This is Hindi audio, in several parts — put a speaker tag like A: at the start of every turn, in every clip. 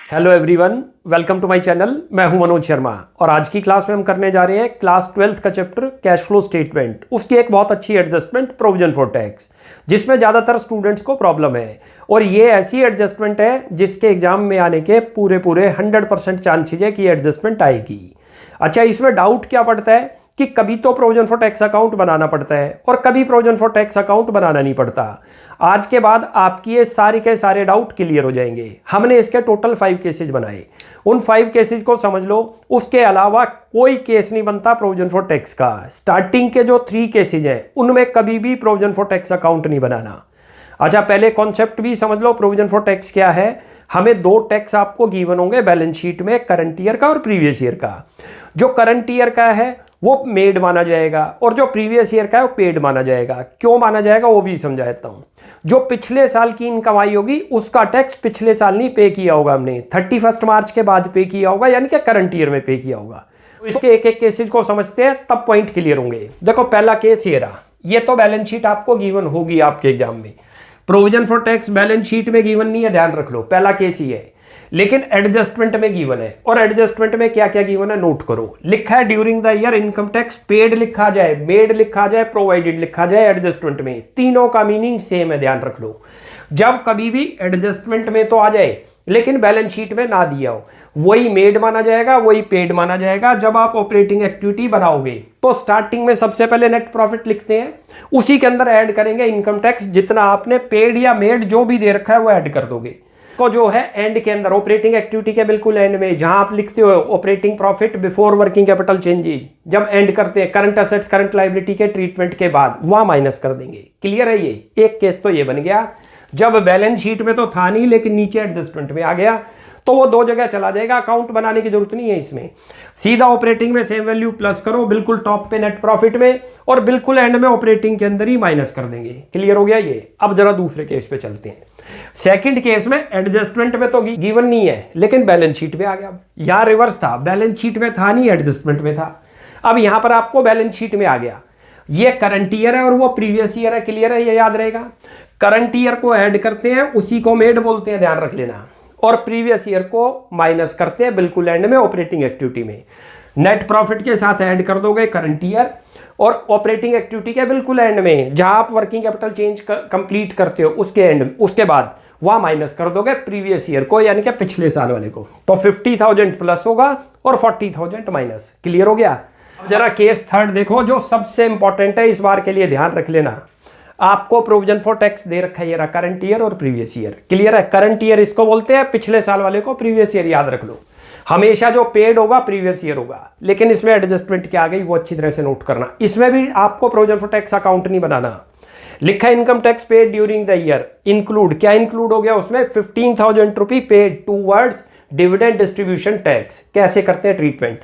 A: Hello everyone, welcome to my channel. मैं हूं मनोज शर्मा और आज की क्लास में हम करने जा रहे हैं क्लास 12th का चैप्टर कैश फ्लो स्टेटमेंट। उसकी एक बहुत अच्छी एडजस्टमेंट प्रोविजन फॉर टैक्स, जिसमें ज़्यादातर स्टूडेंट्स को प्रॉब्लम है। और ये ऐसी एडजस्टमेंट है जिसके एग्जाम में आने के पूरे 100% चांसेज है कि एडजस्टमेंट आएगी। अच्छा, इसमें डाउट क्या पड़ता है कि कभी तो प्रोविजन फॉर टैक्स अकाउंट बनाना पड़ता है और कभी प्रोविजन फॉर टैक्स अकाउंट बनाना नहीं पड़ता। आज के बाद आपकी ये सारे के सारे डाउट क्लियर हो जाएंगे। हमने इसके टोटल 5 केसेज बनाए, उन 5 केसेज को समझ लो। उसके अलावा कोई केस नहीं बनता प्रोविजन फॉर टैक्स का। स्टार्टिंग के जो 3 केसेज हैं उनमें कभी भी प्रोविजन फॉर टैक्स अकाउंट नहीं बनाना। अच्छा, पहले कॉन्सेप्ट भी समझ लो। प्रोविजन फॉर टैक्स क्या है? हमें 2 टैक्स आपको गिवन होंगे बैलेंस शीट में, करंट ईयर का और प्रीवियस ईयर का। जो करंट ईयर का है वो मेड माना जाएगा और जो प्रीवियस ईयर का है वो पेड माना जाएगा। क्यों माना जाएगा वो भी समझाता हूं। जो पिछले साल की इनकम आई होगी उसका टैक्स पिछले साल नहीं पे किया होगा, हमने 31 मार्च के बाद पे किया होगा, यानी कि करंट ईयर में पे किया होगा। तो इसके एक एक केसेस को समझते हैं, तब पॉइंट क्लियर होंगे। देखो, पहला केस ये रहा। ये तो बैलेंस शीट आपको गिवन होगी आपके एग्जाम में। Provision for tax balance sheet में गिवन नहीं है, ध्यान रख लो। पहला केस ही है, लेकिन एडजस्टमेंट में गिवन है। और एडजस्टमेंट में क्या क्या गिवन है नोट करो। लिखा है during the year income tax paid लिखा जाए, मेड लिखा जाए, प्रोवाइडेड लिखा जाए। एडजस्टमेंट में तीनों का मीनिंग सेम है, ध्यान रख लो। जब कभी भी एडजस्टमेंट में तो आ जाए लेकिन बैलेंस शीट में ना दिया हो, वही मेड माना जाएगा, वही पेड माना जाएगा। जब आप ऑपरेटिंग एक्टिविटी बनाओगे तो स्टार्टिंग में सबसे पहले नेट प्रॉफिट लिखते हैं, उसी के अंदर ऐड करेंगे इनकम टैक्स। जितना आपने पेड या मेड जो भी दे रखा है वो ऐड कर दोगे। को जो है एंड के अंदर, ऑपरेटिंग एक्टिविटी के बिल्कुल एंड में, जहां आप लिखते हो operating profit before working capital changes, जब एंड करते हैं करंट असेट्स करंट लायबिलिटी के ट्रीटमेंट के बाद, वहां माइनस कर देंगे। क्लियर है? ये एक केस तो ये बन गया। जब बैलेंस शीट में तो था नहीं लेकिन नीचे एडजस्टमेंट में आ गया तो वो 2 जगह चला जाएगा। अकाउंट बनाने की जरूरत नहीं है इसमें। सीधा ऑपरेटिंग में सेम वैल्यू प्लस करो, बिल्कुल टॉप पे नेट प्रॉफिट में, और बिल्कुल एंड में ऑपरेटिंग के अंदर ही माइनस कर देंगे। क्लियर हो गया ये? अब जरा दूसरे केस पे चलते हैं। सेकंड केस में एडजस्टमेंट में तो गिवन नहीं है लेकिन बैलेंस शीट में आ गया। यहां रिवर्स था, बैलेंस शीट में था नहीं, एडजस्टमेंट में था। अब यहां पर आपको बैलेंस शीट में आ गया। ये करंट ईयर है और वो प्रीवियस ईयर है। क्लियर है? ये याद रहेगा। करंट ईयर को ऐड करते हैं, उसी को मेड बोलते हैं, ध्यान रख लेना। और प्रीवियस ईयर को माइनस करते हैं बिल्कुल एंड में ऑपरेटिंग एक्टिविटी में। नेट प्रॉफिट के साथ ऐड कर दोगे करंट ईयर, और ऑपरेटिंग एक्टिविटी के बिल्कुल एंड में जहां आप वर्किंग कैपिटल चेंज कंप्लीट करते हो उसके एंड, उसके बाद वहां माइनस कर दोगे प्रीवियस ईयर को, यानी कि पिछले साल वाले को। तो 50,000 प्लस होगा और 40,000 माइनस। क्लियर हो गया? अब जरा केस थर्ड देखो, जो सबसे इंपॉर्टेंट है, इस बार के लिए ध्यान रख लेना। आपको प्रोविजन फॉर टैक्स दे रखा है, ये रहा करंट ईयर और प्रीवियस ईयर। क्लियर है? करंट ईयर इसको बोलते हैं, पिछले साल वाले को प्रीवियस ईयर। याद रख लो, हमेशा जो पेड होगा प्रीवियस ईयर होगा। लेकिन इसमें एडजस्टमेंट क्या आ गई वो अच्छी तरह से नोट करना। इसमें भी आपको प्रोविजन फॉर टैक्स अकाउंट नहीं बनाना। लिखा income tax paid during the year, include क्या इंक्लूड हो गया उसमें? 15,000 rupee paid towards dividend distribution tax. कैसे करते हैं ट्रीटमेंट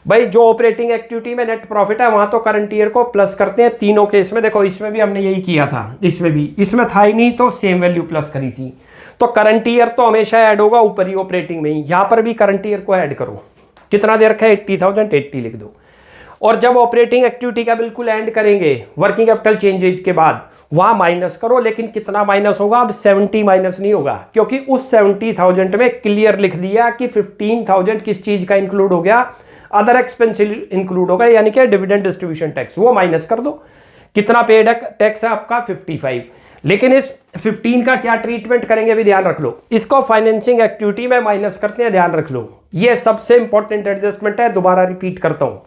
A: भाई? जो ऑपरेटिंग एक्टिविटी में नेट प्रॉफिट है वहां तो करंट ईयर को प्लस करते हैं तीनों केस में। देखो, इसमें भी हमने यही किया था, इसमें भी, इसमें था ही नहीं तो सेम वैल्यू प्लस करी थी। तो करंट ईयर तो हमेशा ऐड होगा ऊपर ही ऑपरेटिंग में ही। यहां पर भी करंट ईयर को ऐड करो। कितना दे रखा है? 80,000, 80 लिख दो। और जब ऑपरेटिंग एक्टिविटी का बिल्कुल एंड करेंगे वर्किंग कैपिटल चेंजेज के बाद, वहां माइनस करो। लेकिन कितना माइनस होगा? अब 70 माइनस नहीं होगा, क्योंकि उस 70,000 में क्लियर लिख दिया कि 15,000 किस चीज का इंक्लूड हो गया? अदर एक्सपेंस इंक्लूड होगा, यानी कि डिविडेंड डिस्ट्रीब्यूशन टैक्स। वो माइनस कर दो। कितना पेड टैक्स है आपका? 55। लेकिन इस 15 का क्या ट्रीटमेंट करेंगे भी ध्यान रख लो। इसको फाइनेंसिंग एक्टिविटी में माइनस करते हैं, ध्यान रख लो। ये सबसे इंपॉर्टेंट एडजस्टमेंट है, दोबारा रिपीट करता हूं।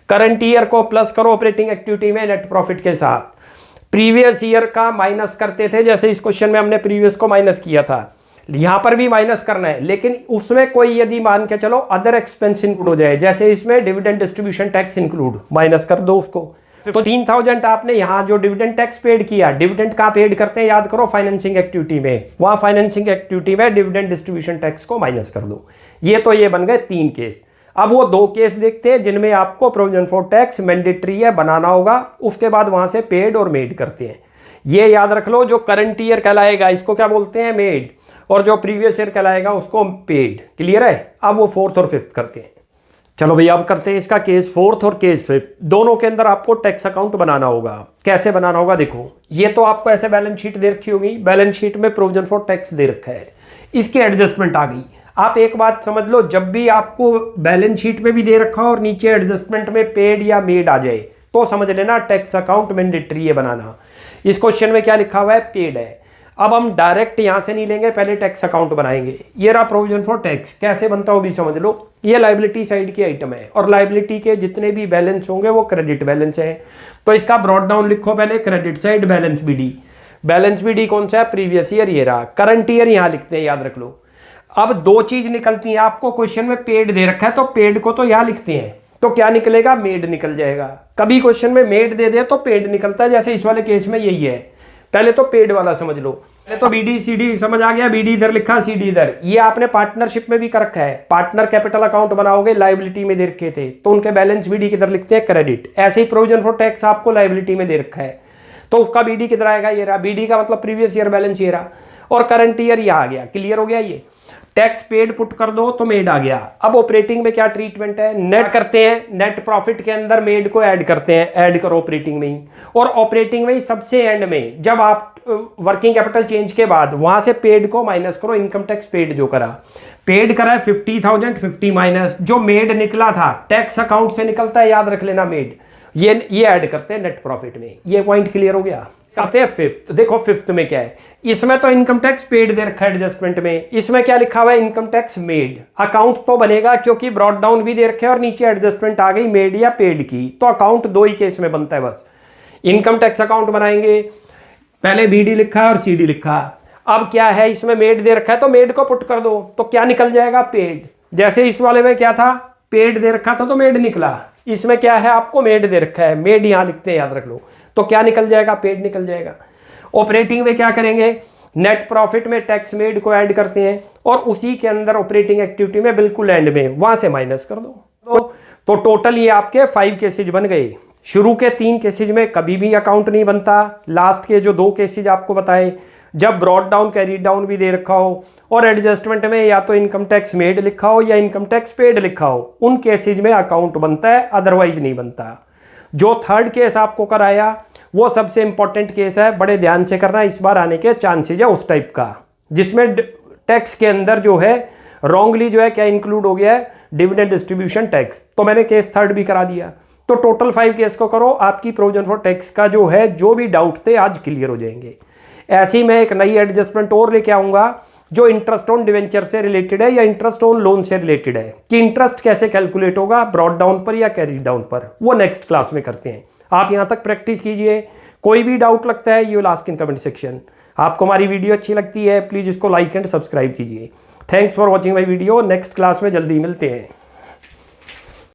A: करंट ईयर को प्लस करो ऑपरेटिंग एक्टिविटी में नेट प्रॉफिट के साथ। प्रीवियस ईयर का माइनस करते थे, जैसे इस क्वेश्चन में हमने प्रीवियस को माइनस किया था, यहां पर भी माइनस करना है। लेकिन उसमें कोई यदि मान के चलो अदर एक्सपेंस इंक्लूड हो जाए, जैसे इसमें dividend distribution tax include, minus कर दो उसको। तो 3,000 आपने यहां जो डिविडेंड टैक्स पेड किया, डिविडेंड कहां पेड करते हैं? याद करो, फाइनेंसिंग एक्टिविटी में। वहां फाइनेंसिंग एक्टिविटी में डिविडेंड डिस्ट्रीब्यूशन टैक्स को माइनस कर दो। ये तो ये बन गए 3 केस। अब वो 2 केस देखते हैं जिनमें आपको प्रोविजन फॉर टैक्स मैंडेटरी है, बनाना होगा। उसके बाद वहां से पेड और मेड करते हैं। ये याद रख लो, जो करंट ईयर कहलाएगा इसको क्या बोलते हैं? मेड। और जो प्रीवियस ईयर कहलाएगा उसको पेड। क्लियर है? अब वो 4th और 5th करते हैं। चलो भैया, अब करते हैं इसका केस 4th और केस 5th। दोनों के अंदर आपको टैक्स अकाउंट बनाना होगा। कैसे बनाना होगा? देखो, ये तो आपको ऐसे बैलेंस शीट दे रखी होगी, बैलेंस शीट में प्रोविजन फॉर टैक्स दे रखा है, इसकी एडजस्टमेंट आ गई। आप एक बात समझ लो, जब भी आपको बैलेंस शीट में भी दे रखा हो और नीचे एडजस्टमेंट में पेड या मेड आ जाए तो समझ लेना टैक्स अकाउंट मैंडेटरी है बनाना। इस क्वेश्चन में क्या लिखा हुआ है, पेड है। अब हम डायरेक्ट यहां से नहीं लेंगे, पहले टैक्स अकाउंट बनाएंगे। ये रहा प्रोविजन फॉर टैक्स, कैसे बनता हो भी समझ लो। ये लायबिलिटी साइड की आइटम है और लायबिलिटी के जितने भी बैलेंस होंगे वो क्रेडिट बैलेंस है। तो इसका ब्रॉड डाउन लिखो पहले, credit side balance BD. Balance BD कौन सा है, प्रीवियस ईयर, ये रहा। करंट ईयर यहां लिखते हैं, याद रख लो। अब दो चीज निकलती है, आपको क्वेश्चन में पेड दे रखा है तो पेड को तो यहां लिखते हैं, तो क्या निकलेगा, मेड निकल जाएगा। कभी क्वेश्चन में मेड दे दे तो पेड निकलता है, जैसे इस वाले केस में यही है। पहले तो पेड वाला समझ लो, पहले तो बीडी सीडी समझ आ गया, बीडी इधर लिखा सीडी इधर। ये आपने पार्टनरशिप में भी कर रखा है, पार्टनर कैपिटल अकाउंट बनाओगे, लायबिलिटी में दे रखे थे तो उनके बैलेंस बीडी किधर लिखते हैं, क्रेडिट। ऐसे ही प्रोविजन फॉर टैक्स आपको लायबिलिटी में दे रखा है तो उसका बीडी किधर आएगा, ये रहा। बीडी का मतलब प्रीवियस ईयर बैलेंस ये रहा, और करंट ईयर ये आ गया। क्लियर हो गया। ये टैक्स पेड पुट कर दो तो मेड आ गया। अब ऑपरेटिंग में क्या ट्रीटमेंट है, नेट करते हैं, नेट प्रॉफिट के अंदर मेड को ऐड करते हैं, ऐड करो ऑपरेटिंग में ही। और ऑपरेटिंग में ही सबसे एंड में जब आप वर्किंग कैपिटल चेंज के बाद वहां से पेड को माइनस करो, इनकम टैक्स पेड जो करा, पेड करा है 50,000, 50 माइनस जो मेड निकला था टैक्स अकाउंट से निकलता है, याद रख लेना मेड, ये ऐड करते हैं नेट प्रॉफिट में। ये पॉइंट क्लियर हो गया। करते हैं फिफ्थ। देखो फिफ्थ में क्या है, इसमें तो इनकम टैक्स पेड दे रखा है एडजस्टमेंट में, इसमें क्या लिखा हुआ है, इनकम टैक्स मेड। अकाउंट तो बनेगा क्योंकि ब्रॉड डाउन भी दे रखे है और नीचे एडजस्टमेंट आ गई मेड या पेड की, तो अकाउंट दो ही केस में बनता है बस। इनकम टैक्स अकाउंट बनाएंगे, पहले बीडी लिखा और सीडी लिखा। अब क्या है, इसमें मेड दे रखा है तो मेड को पुट कर दो तो क्या निकल जाएगा, पेड। जैसे इस वाले में क्या था, पेड दे रखा था तो मेड निकला। इसमें क्या है, आपको मेड दे रखा है, मेड यहां लिखते हैं, याद रख लो, तो क्या निकल जाएगा, पेड निकल जाएगा। ऑपरेटिंग में क्या करेंगे, नेट प्रॉफिट में टैक्स मेड को ऐड करते हैं और उसी के अंदर ऑपरेटिंग एक्टिविटी में बिल्कुल एंड में वहां से माइनस कर दो। तो टोटल ये आपके 5 केसेज बन गए। शुरू के 3 केसेज में कभी भी अकाउंट नहीं बनता, लास्ट के जो 2 केसेज आपको बताए, जब ब्रॉड डाउन कैरी डाउन भी दे रखा हो और एडजस्टमेंट में या तो इनकम टैक्स मेड लिखा हो या इनकम टैक्स पेड लिखा हो, उन केसेज में अकाउंट बनता है, अदरवाइज नहीं बनता। जो थर्ड केस आपको कराया वो सबसे इंपॉर्टेंट केस है, बड़े ध्यान से करना, इस बार आने के चांसेज है उस टाइप का जिसमें टैक्स के अंदर जो है रॉन्गली जो है क्या इंक्लूड हो गया है, डिविडेंड डिस्ट्रीब्यूशन टैक्स। तो मैंने केस थर्ड भी करा दिया। तो टोटल 5 केस को करो, आपकी प्रोविजन फॉर टैक्स का जो है जो भी डाउट थे आज क्लियर हो जाएंगे। ऐसे ही मैं एक नई एडजस्टमेंट और लेके आऊंगा जो इंटरेस्ट ऑन डिवेंचर से रिलेटेड है या इंटरेस्ट ऑन लोन से रिलेटेड है, कि इंटरेस्ट कैसे कैलकुलेट होगा ब्रॉड डाउन पर या कैरी डाउन पर, वो नेक्स्ट क्लास में करते हैं। आप यहां तक प्रैक्टिस कीजिए, कोई भी डाउट लगता है you will ask in comment section. आपको हमारी वीडियो अच्छी लगती है प्लीज इसको लाइक एंड सब्सक्राइब कीजिए। Thanks for watching my video. Next class में जल्दी मिलते हैं।